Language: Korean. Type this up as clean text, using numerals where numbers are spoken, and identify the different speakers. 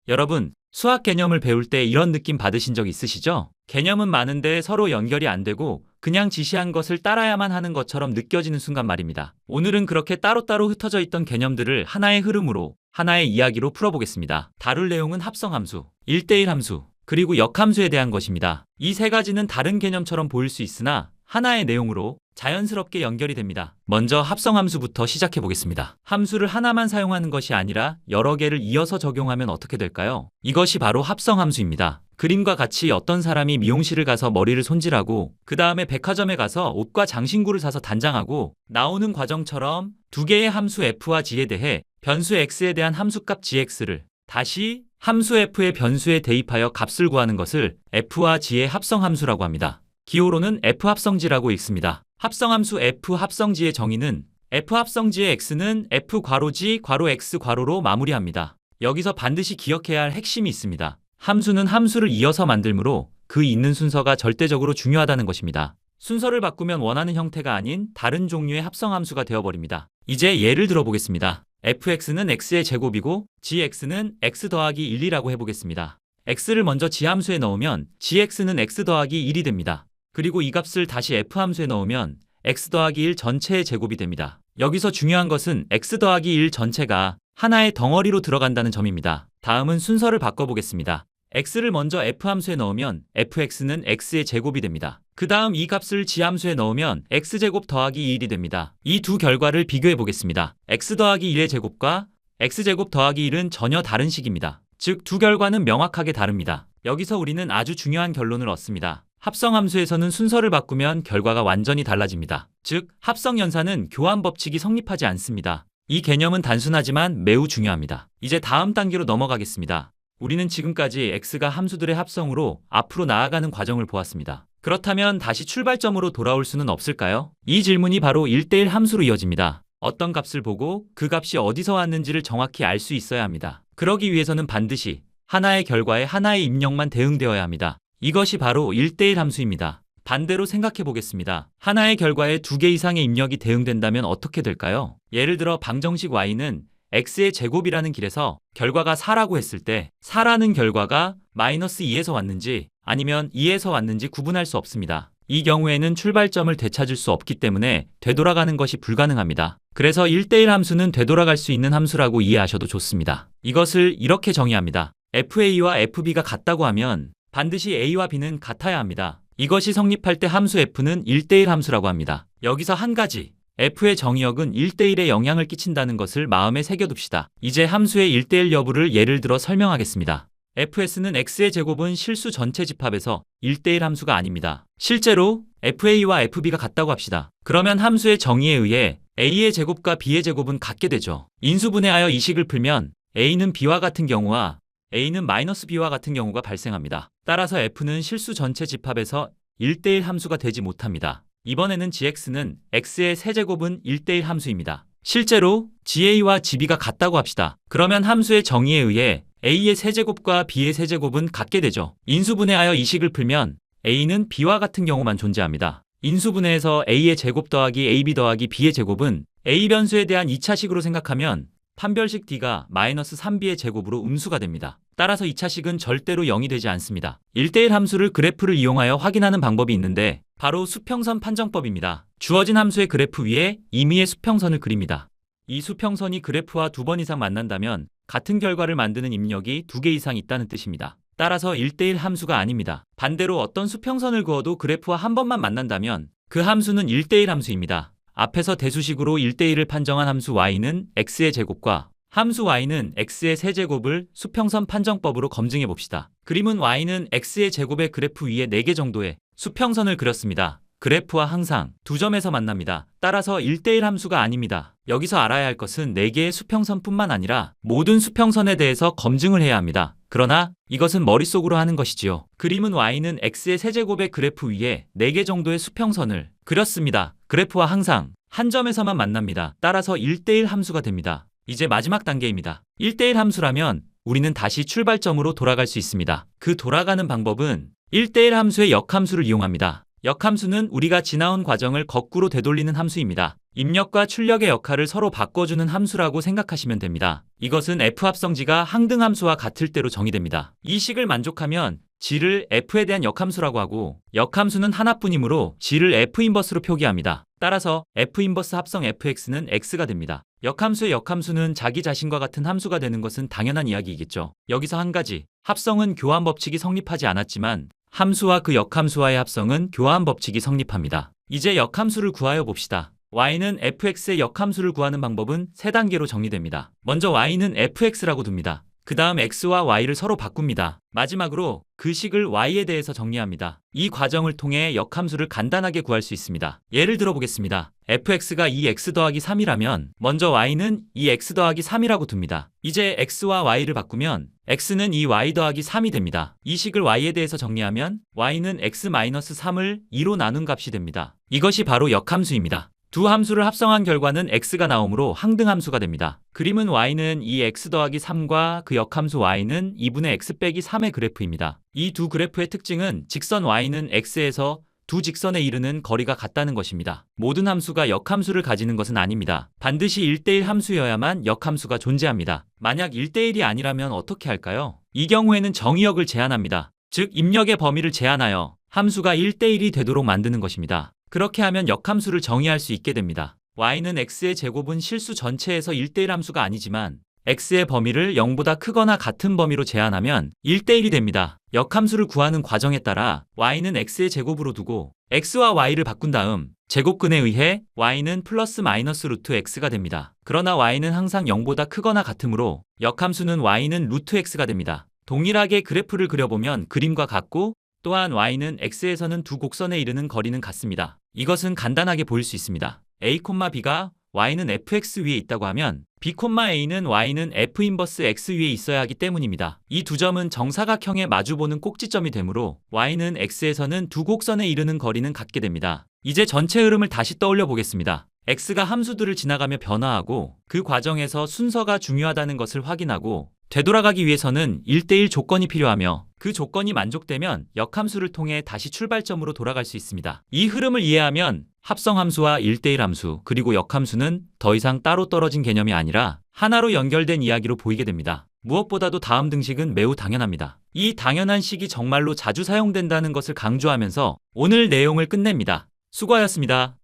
Speaker 1: 여러분, 수학 개념을 배울 때 이런 느낌 받으신 적 있으시죠? 개념은 많은데 서로 연결이 안 되고 그냥 지시한 것을 따라야만 하는 것처럼 느껴지는 순간 말입니다. 오늘은 그렇게 따로따로 흩어져 있던 개념들을 하나의 흐름으로, 하나의 이야기로 풀어보겠습니다. 다룰 내용은 합성함수, 1대1 함수, 그리고 역함수에 대한 것입니다. 이 세 가지는 다른 개념처럼 보일 수 있으나 하나의 내용으로 자연스럽게 연결이 됩니다. 먼저 합성함수부터 시작해 보겠습니다. 함수를 하나만 사용하는 것이 아니라 여러 개를 이어서 적용하면 어떻게 될까요? 이것이 바로 합성함수입니다. 그림과 같이 어떤 사람이 미용실을 가서 머리를 손질하고 그 다음에 백화점에 가서 옷과 장신구를 사서 단장하고 나오는 과정처럼 두 개의 함수 f와 g에 대해 변수 x에 대한 함수값 gx를 다시 함수 f의 변수에 대입하여 값을 구하는 것을 f와 g의 합성함수라고 합니다. 기호로는 f합성g라고 읽습니다. 합성함수 f합성g의 정의는 f합성g의 x는 f 괄호 g 괄호 x 괄호로 마무리합니다. 여기서 반드시 기억해야 할 핵심이 있습니다. 함수는 함수를 이어서 만들므로 그 있는 순서가 절대적으로 중요하다는 것입니다. 순서를 바꾸면 원하는 형태가 아닌 다른 종류의 합성함수가 되어버립니다. 이제 예를 들어보겠습니다. fx는 x의 제곱이고 gx는 x 더하기 1이라고 해보겠습니다. x를 먼저 g함수에 넣으면 gx는 x 더하기 1이 됩니다. 그리고 이 값을 다시 f함수에 넣으면 x 더하기 1 전체의 제곱이 됩니다. 여기서 중요한 것은 x 더하기 1 전체가 하나의 덩어리로 들어간다는 점입니다. 다음은 순서를 바꿔보겠습니다. x를 먼저 f함수에 넣으면 fx는 x의 제곱이 됩니다. 그 다음 이 값을 g함수에 넣으면 x제곱 더하기 1이 됩니다. 이 두 결과를 비교해 보겠습니다. x 더하기 1의 제곱과 x제곱 더하기 1은 전혀 다른 식입니다. 즉, 두 결과는 명확하게 다릅니다. 여기서 우리는 아주 중요한 결론을 얻습니다. 합성함수에서는 순서를 바꾸면 결과가 완전히 달라집니다. 즉, 합성연산은 교환 법칙이 성립하지 않습니다. 이 개념은 단순하지만 매우 중요합니다. 이제 다음 단계로 넘어가겠습니다. 우리는 지금까지 x가 함수들의 합성으로 앞으로 나아가는 과정을 보았습니다. 그렇다면 다시 출발점으로 돌아올 수는 없을까요? 이 질문이 바로 1대1 함수로 이어집니다. 어떤 값을 보고 그 값이 어디서 왔는지를 정확히 알 수 있어야 합니다. 그러기 위해서는 반드시 하나의 결과에 하나의 입력만 대응되어야 합니다. 이것이 바로 1대1 함수입니다. 반대로 생각해 보겠습니다. 하나의 결과에 두 개 이상의 입력이 대응된다면 어떻게 될까요? 예를 들어 방정식 y는 x의 제곱이라는 길에서 결과가 4라고 했을 때 4라는 결과가 마이너스 2에서 왔는지 아니면 2에서 왔는지 구분할 수 없습니다. 이 경우에는 출발점을 되찾을 수 없기 때문에 되돌아가는 것이 불가능합니다. 그래서 1대1 함수는 되돌아갈 수 있는 함수라고 이해하셔도 좋습니다. 이것을 이렇게 정의합니다. fa와 fb가 같다고 하면 반드시 a와 b는 같아야 합니다. 이것이 성립할 때 함수 f는 1대1 함수라고 합니다. 여기서 한 가지, f의 정의역은 1대1에 영향을 끼친다는 것을 마음에 새겨둡시다. 이제 함수의 1대1 여부를 예를 들어 설명하겠습니다. fs는 x의 제곱은 실수 전체 집합에서 1대1 함수가 아닙니다. 실제로 fa와 fb가 같다고 합시다. 그러면 함수의 정의에 의해 a의 제곱과 b의 제곱은 같게 되죠. 인수분해하여 이 식을 풀면 a는 b와 같은 경우와 a는 마이너스 b와 같은 경우가 발생합니다. 따라서 f는 실수 전체 집합에서 1대1 함수가 되지 못합니다. 이번에는 gx는 x의 세제곱은 1대1 함수입니다. 실제로 ga와 gb가 같다고 합시다. 그러면 함수의 정의에 의해 a의 세제곱과 b의 세제곱은 같게 되죠. 인수분해하여 이 식을 풀면 a는 b와 같은 경우만 존재합니다. 인수분해에서 a의 제곱 더하기 ab 더하기 b의 제곱은 a 변수에 대한 2차식으로 생각하면 판별식 d가 마이너스 3b의 제곱으로 음수가 됩니다. 따라서 2차식은 절대로 0이 되지 않습니다. 1대1 함수를 그래프를 이용하여 확인하는 방법이 있는데 바로 수평선 판정법입니다. 주어진 함수의 그래프 위에 임의의 수평선을 그립니다. 이 수평선이 그래프와 2번 이상 만난다면 같은 결과를 만드는 입력이 2개 이상 있다는 뜻입니다. 따라서 1대1 함수가 아닙니다. 반대로 어떤 수평선을 그어도 그래프와 한 번만 만난다면 그 함수는 1대1 함수입니다. 앞에서 대수식으로 1대1을 판정한 함수 y는 x의 제곱과 함수 y는 x의 세제곱을 수평선 판정법으로 검증해 봅시다. 그림은 y는 x의 제곱의 그래프 위에 4개 정도의 수평선을 그렸습니다. 그래프와 항상 두 점에서 만납니다. 따라서 1대1 함수가 아닙니다. 여기서 알아야 할 것은 4개의 수평선뿐만 아니라 모든 수평선에 대해서 검증을 해야 합니다. 그러나 이것은 머릿속으로 하는 것이지요. 그림은 y는 x의 세제곱의 그래프 위에 4개 정도의 수평선을 그렸습니다. 그래프와 항상 한 점에서만 만납니다. 따라서 1대1 함수가 됩니다. 이제 마지막 단계입니다. 1대1 함수라면 우리는 다시 출발점으로 돌아갈 수 있습니다. 그 돌아가는 방법은 1대1 함수의 역함수를 이용합니다. 역함수는 우리가 지나온 과정을 거꾸로 되돌리는 함수입니다. 입력과 출력의 역할을 서로 바꿔주는 함수라고 생각하시면 됩니다. 이것은 F합성지가 항등함수와 같을 때로 정의됩니다. 이 식을 만족하면 g를 F에 대한 역함수라고 하고 역함수는 하나뿐이므로 g를 F 인버스로 표기합니다. 따라서 F 인버스 합성 fx는 x가 됩니다. 역함수의 역함수는 자기 자신과 같은 함수가 되는 것은 당연한 이야기이겠죠. 여기서 한 가지, 합성은 교환 법칙이 성립하지 않았지만 함수와 그 역함수와의 합성은 교환 법칙이 성립합니다. 이제 역함수를 구하여 봅시다. y는 fx의 역함수를 구하는 방법은 세 단계로 정리됩니다. 먼저 y는 fx라고 둡니다. 그 다음 x와 y를 서로 바꿉니다. 마지막으로 그 식을 y에 대해서 정리합니다. 이 과정을 통해 역함수를 간단하게 구할 수 있습니다. 예를 들어 보겠습니다. fx가 2x 더하기 3이라면 먼저 y는 2x 더하기 3이라고 둡니다. 이제 x와 y를 바꾸면 x는 2y 더하기 3이 됩니다. 이 식을 y에 대해서 정리하면 y는 x-3을 2로 나눈 값이 됩니다. 이것이 바로 역함수입니다. 두 함수를 합성한 결과는 x가 나오므로 항등함수가 됩니다. 그림은 y는 이 x 더하기 3과 그 역함수 y는 2분의 x 빼기 3의 그래프입니다. 이 두 그래프의 특징은 직선 y는 x에서 두 직선에 이르는 거리가 같다는 것입니다. 모든 함수가 역함수를 가지는 것은 아닙니다. 반드시 1대1 함수여야만 역함수가 존재합니다. 만약 1대1이 아니라면 어떻게 할까요? 이 경우에는 정의역을 제한합니다. 즉 입력의 범위를 제한하여 함수가 1대1이 되도록 만드는 것입니다. 그렇게 하면 역함수를 정의할 수 있게 됩니다. y는 x의 제곱은 실수 전체에서 1대1 함수가 아니지만 x의 범위를 0보다 크거나 같은 범위로 제한하면 1대1이 됩니다. 역함수를 구하는 과정에 따라 y는 x의 제곱으로 두고 x와 y를 바꾼 다음 제곱근에 의해 y는 플러스 마이너스 루트 x가 됩니다. 그러나 y는 항상 0보다 크거나 같으므로 역함수는 y는 루트 x가 됩니다. 동일하게 그래프를 그려보면 그림과 같고 또한 y는 x에서는 두 곡선에 이르는 거리는 같습니다. 이것은 간단하게 보일 수 있습니다. a, b가 y는 fx 위에 있다고 하면 b, a는 y는 f 인버스 x 위에 있어야 하기 때문입니다. 이 두 점은 정사각형에 마주보는 꼭지점이 되므로 y는 x에서는 두 곡선에 이르는 거리는 같게 됩니다. 이제 전체 흐름을 다시 떠올려 보겠습니다. x가 함수들을 지나가며 변화하고 그 과정에서 순서가 중요하다는 것을 확인하고 되돌아가기 위해서는 1대1 조건이 필요하며 그 조건이 만족되면 역함수를 통해 다시 출발점으로 돌아갈 수 있습니다. 이 흐름을 이해하면 합성함수와 1대1 함수 그리고 역함수는 더 이상 따로 떨어진 개념이 아니라 하나로 연결된 이야기로 보이게 됩니다. 무엇보다도 다음 등식은 매우 당연합니다. 이 당연한 식이 정말로 자주 사용된다는 것을 강조하면서 오늘 내용을 끝냅니다. 수고하셨습니다.